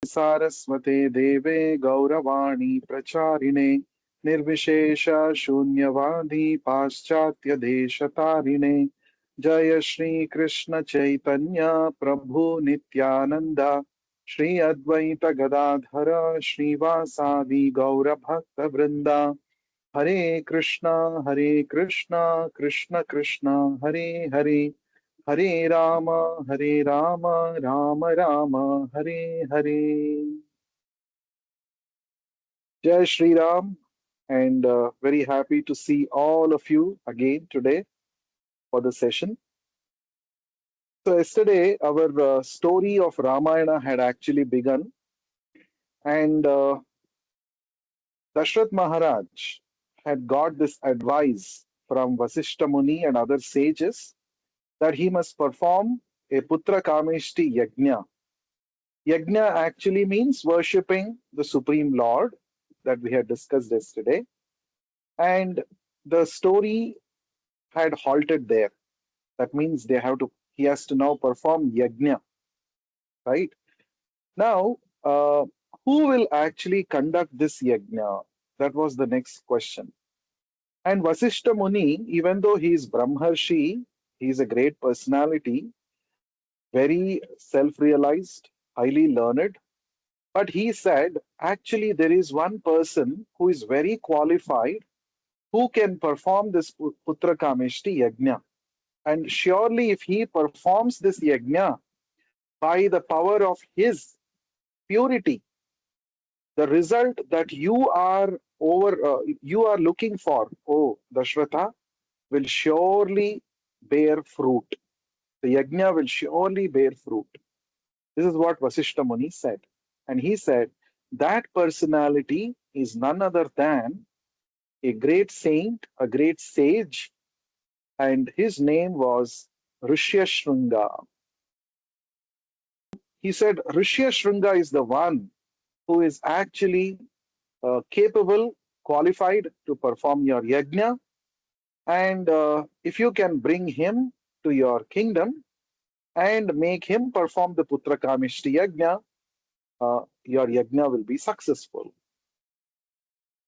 Saraswate Deve Gauravani Pracharine Nirvishesha Shunyavadi Paschatya Deshatarine Jaya Shri Krishna Chaitanya Prabhu Nityananda Shri Advaita Gadadhara Srivasadi Gaura Bhakta Vrinda Hare Krishna, Krishna Krishna, Hare Hare, Hare Rama, Rama Rama, Hare Hare. Jai Shri Ram, and very happy to see all of you again today for the session. So, yesterday, our story of Ramayana had actually begun, and Dashrath Maharaj had got this advice from Vasishtha Muni and other sages that he must perform a Putra Kameshti Yajna. Yajna actually means worshipping the Supreme Lord that we had discussed yesterday. And the story had halted there. That means he has to now perform Yajna, right? Now, who will actually conduct this Yajna? That was the next question. And Vasishtha Muni, even though he is Brahmarshi, he is a great personality, very self-realized, highly learned. But he said, actually, there is one person who is very qualified who can perform this Putra Kameshti Yajna. And surely, if he performs this Yajna by the power of his purity, the result that you are looking for, oh Dashratha, will surely bear fruit. The Yajna will surely bear fruit. This is what Vasishtha Muni said. And he said, that personality is none other than a great saint, a great sage, and his name was Rishyashrunga. He said, Rishyashrunga is the one who is actually capable, qualified to perform your yajna. And if you can bring him to your kingdom and make him perform the Putra Kamishti Yajna, your yajna will be successful.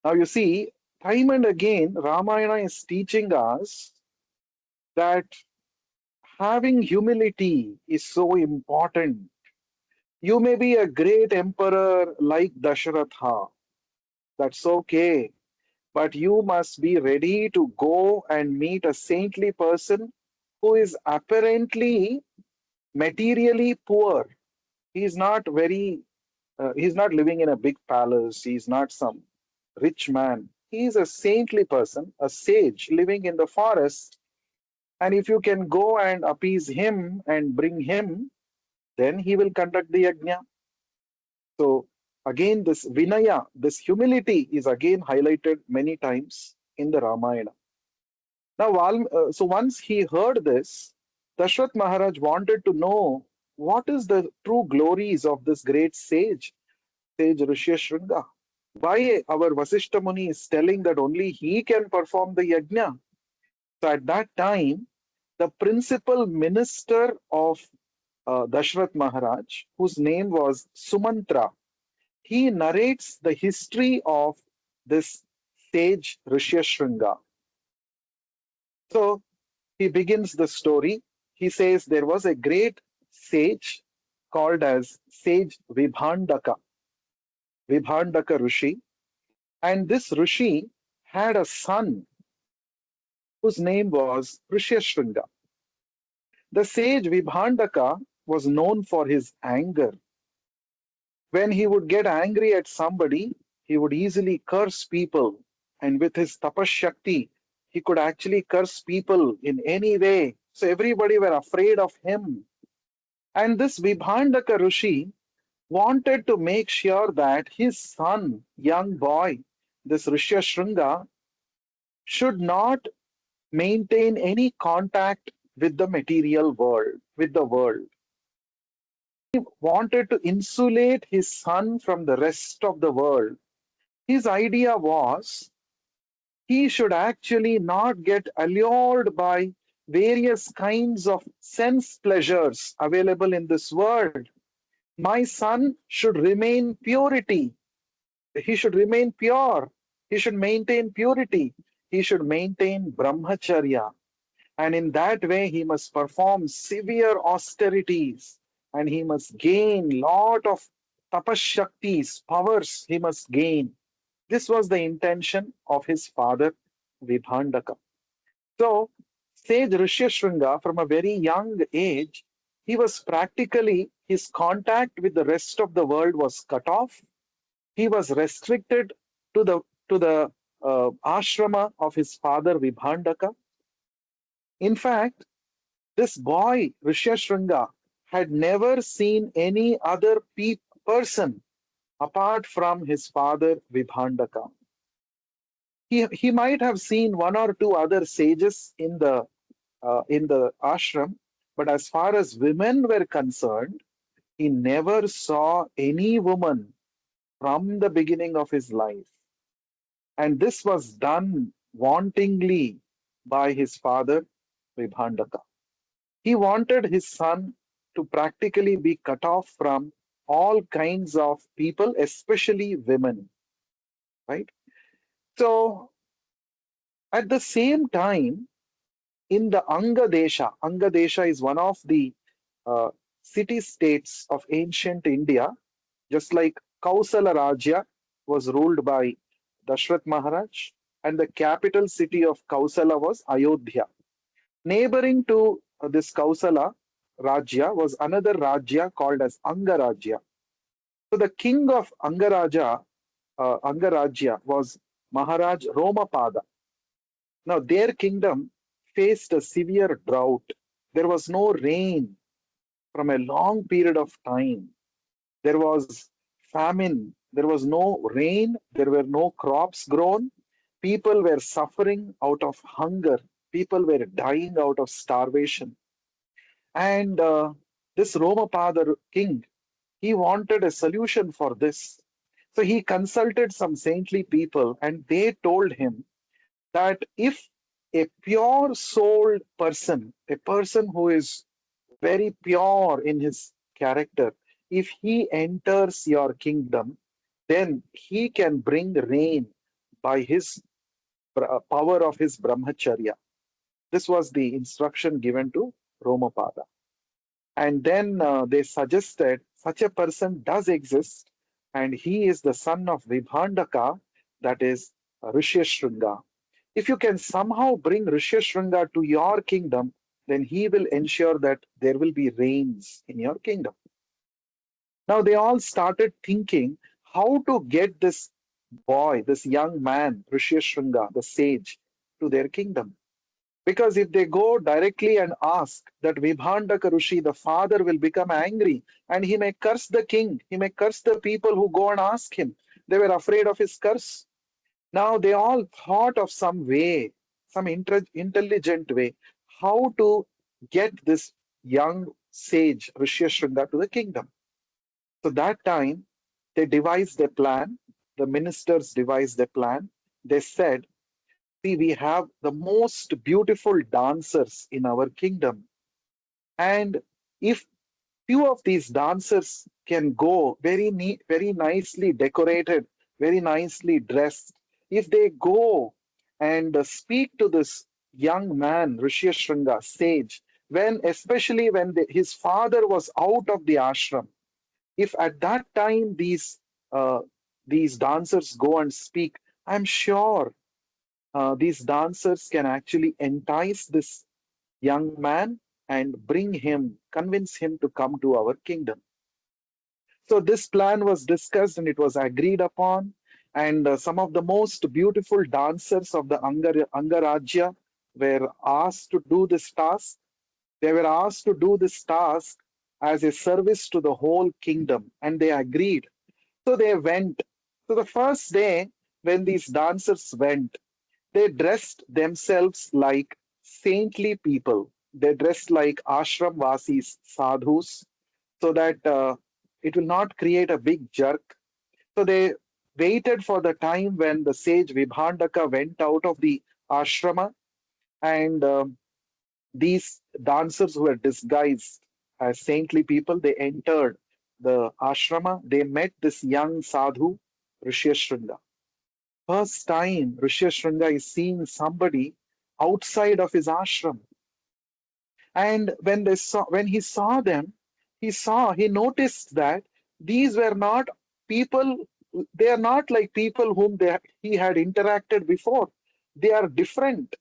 Now you see, time and again, Ramayana is teaching us that having humility is so important. You may be a great emperor like Dasharatha, that's okay, but you must be ready to go and meet a saintly person who is apparently materially poor. He's not he's not living in a big palace, he's not some rich man. He's a saintly person, a sage living in the forest. And if you can go and appease him and bring him, then he will conduct the yajna. So again, this Vinaya, this humility is again highlighted many times in the Ramayana. Now, so once he heard this, Dashrath Maharaj wanted to know what is the true glories of this great sage, Sage Rishyashrunga. Why our Vasishtha Muni is telling that only he can perform the yajna. So at that time, the principal minister of Dashrath Maharaj, whose name was Sumantra, he narrates the history of this sage Rishyashrunga. So he begins the story. He says there was a great sage called as Sage Vibhandaka Rishi, and this Rishi had a son whose name was Rishyashrunga. The sage Vibhandaka was known for his anger. When he would get angry at somebody, he would easily curse people, and with his tapashakti, he could actually curse people in any way. So everybody were afraid of him. And this Vibhandaka Rishi wanted to make sure that his son, young boy, this Rishyashrunga, should not maintain any contact with the material world, with the world. He wanted to insulate his son from the rest of the world. His idea was he should actually not get allured by various kinds of sense pleasures available in this world. My son should remain purity. He should remain pure. He should maintain purity. He should maintain brahmacharya. And in that way, he must perform severe austerities and he must gain lot of tapashaktis, powers he must gain. This was the intention of his father Vibhandaka. So, sage Rishyashringa, from a very young age, he was practically, his contact with the rest of the world was cut off. He was restricted to the ashrama of his father Vibhandaka. In fact, this boy, Rishyashringa, had never seen any other person apart from his father Vibhandaka. He might have seen one or two other sages in the ashram, but as far as women were concerned, he never saw any woman from the beginning of his life. And this was done wantingly by his father Vibhandaka. He wanted his son to practically be cut off from all kinds of people, especially women, right? So at the same time, in the Anga Desha is one of the uh, city states of ancient India, just like Kausala Rajya was ruled by Dashrath Maharaj, and the capital city of Kausala was Ayodhya. Neighboring to this Kausala Rajya was another Rajya called as Angarajya. So the king of Angarajya was Maharaj Romapada. Now their kingdom faced a severe drought. There was no rain from a long period of time. There was famine. There was no rain. There were no crops grown. People were suffering out of hunger. People were dying out of starvation. And this Romapada king, he wanted a solution for this. So he consulted some saintly people and they told him that if a pure souled person, a person who is very pure in his character, if he enters your kingdom, then he can bring rain by his power of his brahmacharya. This was the instruction given to Romapada. And then they suggested such a person does exist, and he is the son of Vibhandaka, that is Rishyashringa. If you can somehow bring Rishyashringa to your kingdom, then he will ensure that there will be rains in your kingdom. Now they all started thinking how to get this boy, this young man, Rishyashringa, the sage, to their kingdom. Because if they go directly and ask that Vibhandaka Rishi, the father, will become angry and he may curse the king, he may curse the people who go and ask him. They were afraid of his curse. Now they all thought of some way, some intelligent way, how to get this young sage Rishyashringa to the kingdom. So that time they devised a plan. The ministers devised a plan. They said, see, we have the most beautiful dancers in our kingdom. And if few of these dancers can go very neat, very nicely decorated, very nicely dressed, if they go and speak to this young man, Rishyashringa, sage, when especially when his father was out of the ashram, if at that time these dancers go and speak, I'm sure these dancers can actually entice this young man and bring him, convince him to come to our kingdom. So this plan was discussed and it was agreed upon. And some of the most beautiful dancers of the Angarajya were asked to do this task. They were asked to do this task as a service to the whole kingdom, and they agreed. So they went. So the first day, when these dancers went, they dressed themselves like saintly people. They dressed like ashram vasis, sadhus, so that it will not create a big jerk. So they waited for the time when the sage Vibhandaka went out of the ashrama, and these dancers who were disguised as saintly people, they entered the ashrama, they met this young sadhu, Rishyashringa. First time Rishyashringa is seeing somebody outside of his ashram. And when he saw them, he noticed that these were not people, they are not like people whom he had interacted before. They are different.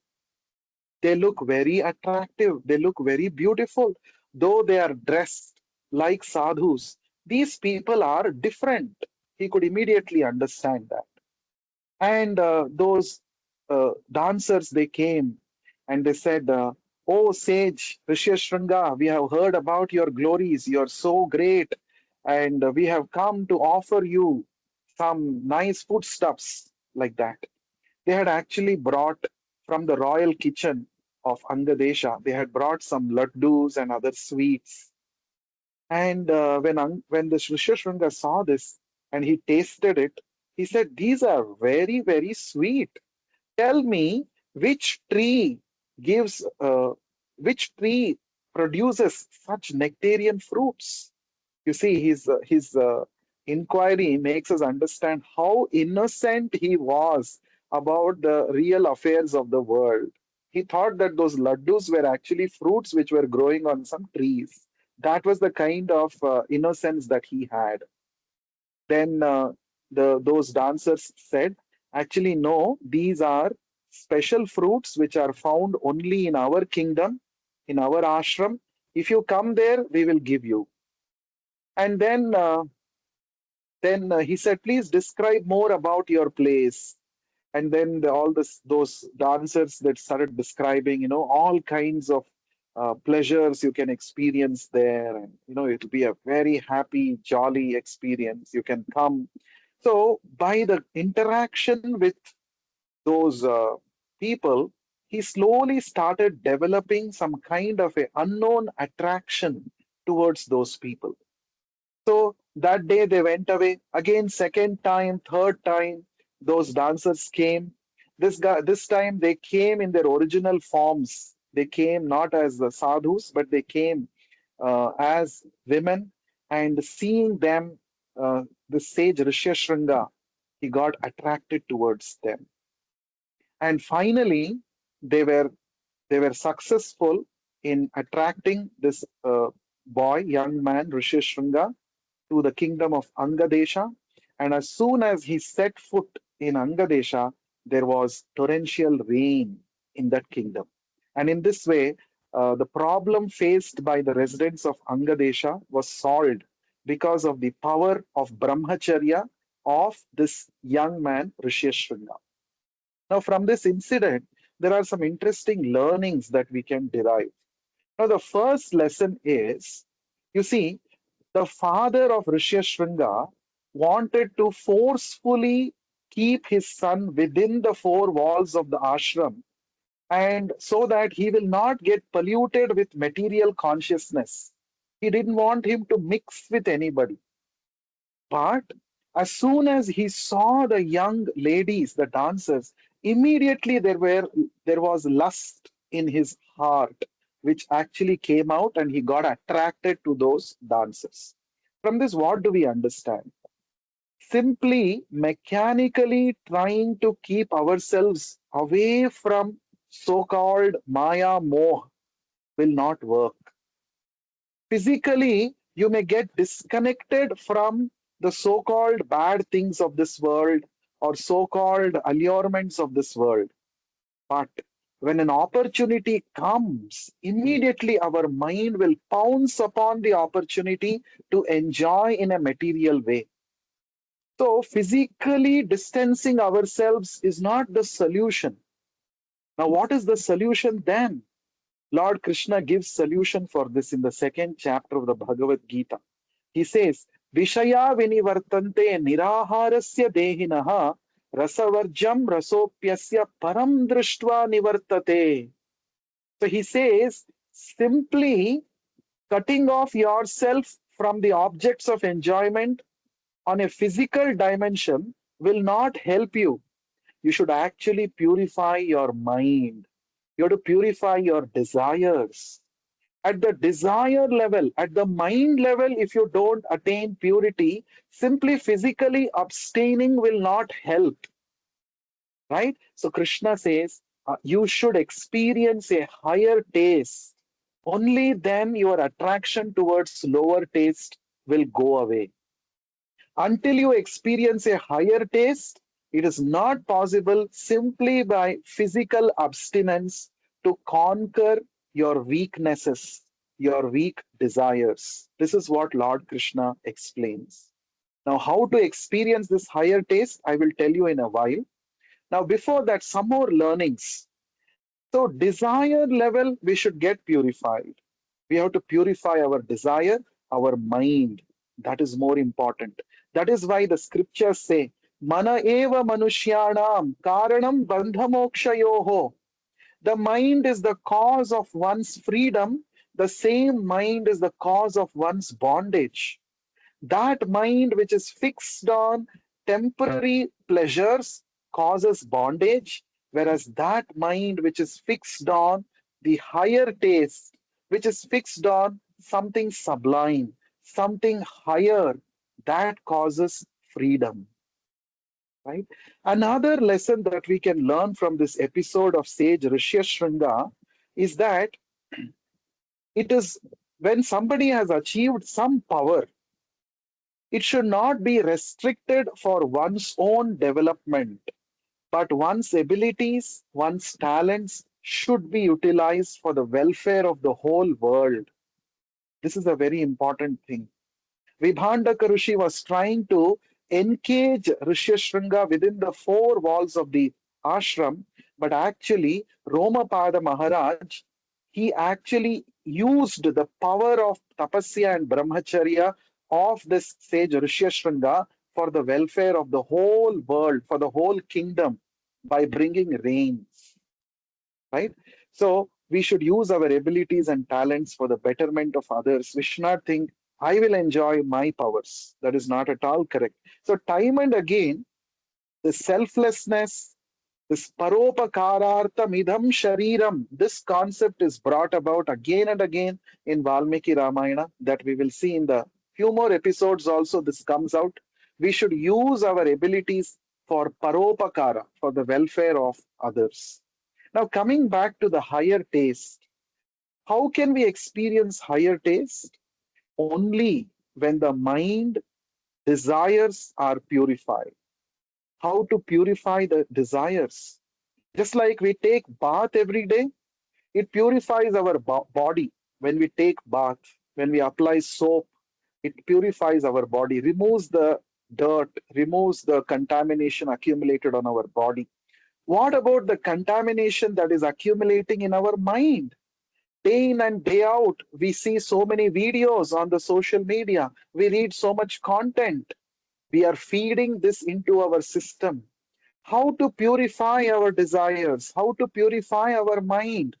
They look very attractive. They look very beautiful. Though they are dressed like sadhus, these people are different. He could immediately understand that. And those dancers, they came and they said, "Oh, sage Rishyashringa, we have heard about your glories. You're so great. And we have come to offer you some nice foodstuffs," like that. They had actually brought from the royal kitchen of Angadesha, they had brought some laddus and other sweets. And when the Rishyashringa saw this and he tasted it, he said, "These are very, very sweet. Tell me which tree gives, which tree produces such nectarian fruits?" You see, his inquiry makes us understand how innocent he was about the real affairs of the world. He thought that those laddus were actually fruits which were growing on some trees. That was the kind of innocence that he had. Then those dancers said, "Actually, no, these are special fruits which are found only in our kingdom, in our ashram. If you come there, we will give you." And then he said, "Please describe more about your place." And then those dancers that started describing, all kinds of pleasures you can experience there, and it'll be a very happy, jolly experience. You can come. So by the interaction with those people, he slowly started developing some kind of a unknown attraction towards those people. So that day they went away. Again, second time, third time, those dancers came. This time they came in their original forms. They came not as the sadhus, but they came as women. And seeing them, the sage Rishyashringa, he got attracted towards them. And finally, they were they were successful in attracting this young man, Rishyashringa, to the kingdom of Angadesha. And as soon as he set foot in Angadesha, there was torrential rain in that kingdom. And in this way, the problem faced by the residents of Angadesha was solved because of the power of brahmacharya of this young man, Rishyashringa. Now, from this incident, there are some interesting learnings that we can derive. Now, the first lesson is, you see, the father of Rishyashringa wanted to forcefully keep his son within the four walls of the ashram, and so that he will not get polluted with material consciousness. He didn't want him to mix with anybody. But as soon as he saw the young ladies, the dancers, immediately there was lust in his heart, which actually came out, and he got attracted to those dancers. From this, what do we understand? Simply mechanically trying to keep ourselves away from so-called Maya Moh will not work. Physically, you may get disconnected from the so-called bad things of this world or so-called allurements of this world. But when an opportunity comes, immediately our mind will pounce upon the opportunity to enjoy in a material way. So physically distancing ourselves is not the solution. Now, what is the solution then? Lord Krishna gives solution for this in the second chapter of the Bhagavad Gita. He says, Vishaya vinivartante niraharasya dehinaha rasavarjam rasopyasya param drishtva nivartate. So he says, simply cutting off yourself from the objects of enjoyment on a physical dimension will not help you. You should actually purify your mind. You have to purify your desires. At the desire level, at the mind level, if you don't attain purity, simply physically abstaining will not help, right? So Krishna says you should experience a higher taste. Only then your attraction towards lower taste will go away. Until you experience a higher taste, it is not possible simply by physical abstinence to conquer your weaknesses, your weak desires. This is what Lord Krishna explains. Now, how to experience this higher taste, I will tell you in a while. Now, before that, some more learnings. So, desire level, we should get purified. We have to purify our desire, our mind. That is more important. That is why the scriptures say, Mana eva manushyanam karanam bandhamokshayoho. The mind is the cause of one's freedom. The same mind is the cause of one's bondage. That mind which is fixed on temporary pleasures causes bondage, whereas that mind which is fixed on the higher taste, which is fixed on something sublime, something higher, that causes freedom. Right? Another lesson that we can learn from this episode of Sage Rishyashringa is that it is when somebody has achieved some power, it should not be restricted for one's own development, but one's abilities, one's talents should be utilized for the welfare of the whole world. This is a very important thing. Vibhandaka Rishi was trying to engage Rishyashringa within the four walls of the ashram, but actually, Romapada Maharaj, he actually used the power of tapasya and brahmacharya of this sage Rishyashringa for the welfare of the whole world, for the whole kingdom, by bringing rains, right? So we should use our abilities and talents for the betterment of others. We should not think, I will enjoy my powers. That is not at all correct. So, time and again, the selflessness, this paropakarartha midham shariram, this concept is brought about again and again in Valmiki Ramayana, that we will see in the few more episodes also. This comes out. We should use our abilities for paropakara, for the welfare of others. Now, coming back to the higher taste, how can we experience higher taste? Only when the mind desires are purified. How to purify the desires? Just like we take bath every day, it purifies our body. When we take bath, when we apply soap, it purifies our body, removes the dirt, removes the contamination accumulated on our body. What about the contamination that is accumulating in our mind? Day in and day out, we see so many videos on the social media. We read so much content. We are feeding this into our system. How to purify our desires? How to purify our mind?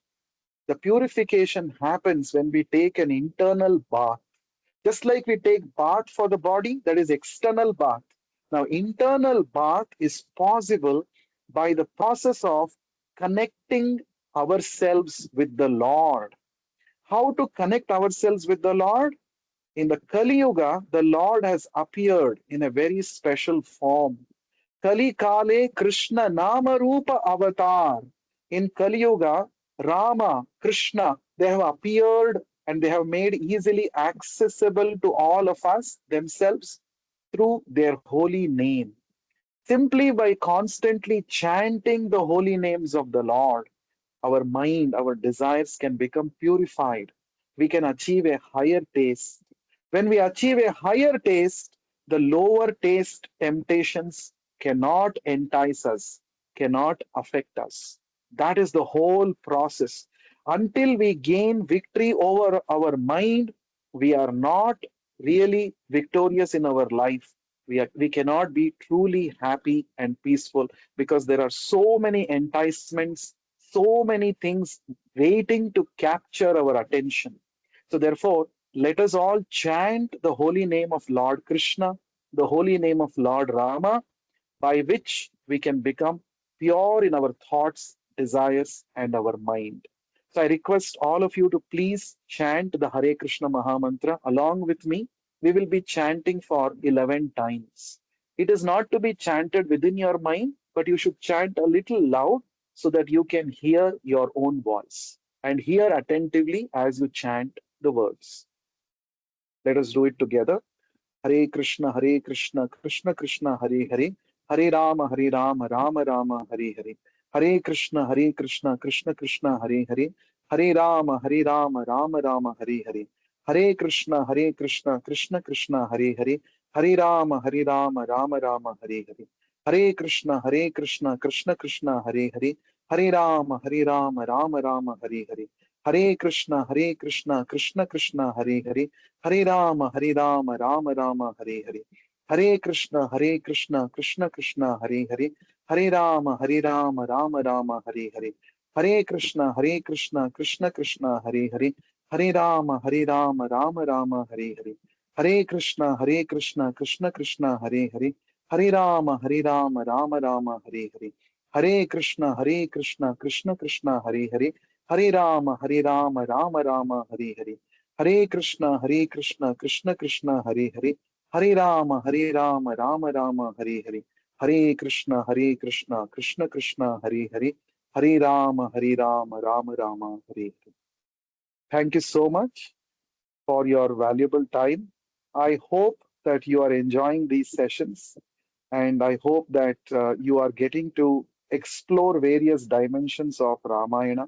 The purification happens when we take an internal bath. Just like we take bath for the body, that is external bath. Now, internal bath is possible by the process of connecting ourselves with the Lord. How to connect ourselves with the Lord? In the Kali Yuga, the Lord has appeared in a very special form. Kali Kale Krishna Nama Rupa Avatar. In Kali Yuga, Rama, Krishna, they have appeared and they have made easily accessible to all of us themselves through their holy name. Simply by constantly chanting the holy names of the Lord, our mind, our desires can become purified. We can achieve a higher taste. When we achieve a higher taste, the lower taste temptations cannot entice us, cannot affect us. That is the whole process. Until we gain victory over our mind, we are not really victorious in our life. We cannot be truly happy and peaceful because there are so many enticements, so many things waiting to capture our attention. So, therefore, let us all chant the holy name of Lord Krishna, the holy name of Lord Rama, by which we can become pure in our thoughts, desires, and our mind. So I request all of you to please chant the Hare Krishna Mahamantra along with me. We will be chanting for 11 times. It is not to be chanted within your mind, but you should chant a little loud so that you can hear your own voice and hear attentively as you chant the words. Let us do it together. Hare Krishna, Krishna Krishna, Hare Hare, Hare Rama, Rama Rama, Hare Hare. Hare Krishna, Krishna Krishna, Hare Hare, Hare Rama, Rama Rama, Hare Hare. Hare Krishna, Krishna Krishna, Hare Hare, Hare Rama, Rama Rama, Hare Hare. Hare Krishna, Krishna Krishna, Hare Hare, Hare Rama, Rama Rama, Hare Hare. Hare Krishna, Krishna Krishna, Hare Hare, Hare Rama, Rama Rama, Hare Hare. Hare Krishna, Krishna Krishna, Hare Hare. Hare Rama, Rama Rama, Hare Hare. Hare Krishna, Krishna Krishna, Hare Hare. Hare Rama, Rama Rama, Hare Hare. Hare Krishna, Krishna Krishna, Hare Hare. Hare Rama, Rama Rama, Hare Hare. Hare Krishna, Krishna Krishna, Hare Hare. Hare Rama, Rama Rama, Hare Hare. Hare Krishna, Krishna Krishna, Hare Hare. Hare Rama, Rama Rama, Hare Hare. Hare Krishna, Krishna Krishna, Hare Hare. Hare Rama, Rama Rama, Hare Hare. Thank you so much for your valuable time. I hope that you are enjoying these sessions, and I hope that you are getting to explore various dimensions of Ramayana